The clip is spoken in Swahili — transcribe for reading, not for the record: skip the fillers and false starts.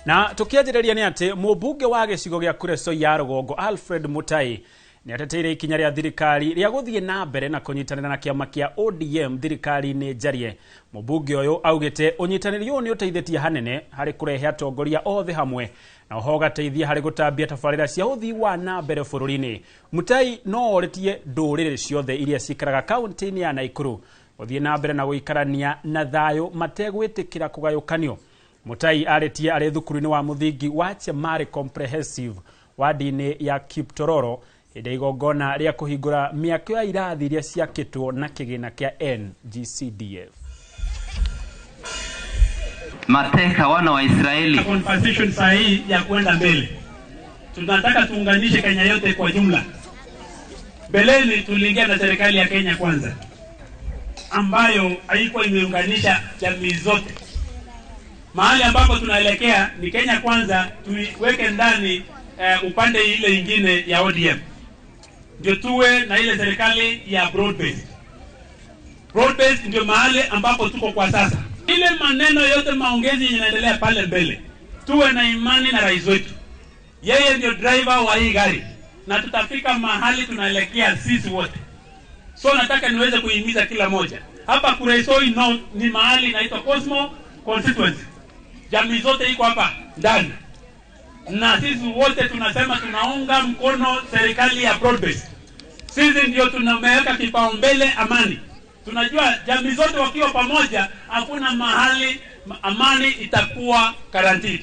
Na tukiajireria ni ati mubunge wa gicigo gia Kureso ya Rugongo Alfred Mutai ni ateteire ikinya ria thirikari ria guthie na mbere na kunyitanira na kiama kia ODM thirikari ni njarie. Mubunge uyu augite unyitaniri uyu ni uteithitie hanene hari kurehe atongoria othe hamwe na ho gateithia hari gutambia tafarira cia uthii wa na mbere bururi-ini. Mutai no oretie ndurire ciothe iria cikaraga kaunti-ini ya Naikuru guthie na mbere na guikarania na thayo mategwitikira kugayukanio. Mutai aretie ari thukuru-ini wa muthingi wa Chamari Comprehensive wadi-ini ya Kiptororo hĩndĩ igongona ria kuhingura miako ya irathi iria ciakitwo na kigina kia NGCDF. Mateka wana wa Israeli. Conversation sahihi ya kwenda mbele. Tunataka tuunganishe Kenya yote kwa jumla. Mbeleni tuliingia na serikali ya Kenya kwanza, ambayo haikuwa imeunganisha jamii zote. Mahali ambapo tunaelekea ni Kenya kwanza, tuweke ndani upande ile ingine ya ODM. Ndio tuwe na ile serikali ya broad-based. Broad-based ndio mahali ambapo tuko kwa sasa. Ile maneno yote maongezi yanaendelea pale mbele. Tuwe na imani na rais wetu. Yeye ndio driver wa hii gari. Na tutafika mahali tunaelekea sisi wote. So nataka niweze kuhimiza kila moja. Hapa Kuresoi ni mahali inaitwa Cosmo Constituency. Jamii zote iko hapa ndani. Na sisi wote tunasema tunaunga mkono serikali ya broad-based. Sisi ndio tunameweka kipaumbele amani. Tunajua jamii zote wakiwa pamoja hakuna mahali amani itakuwa guaranteed.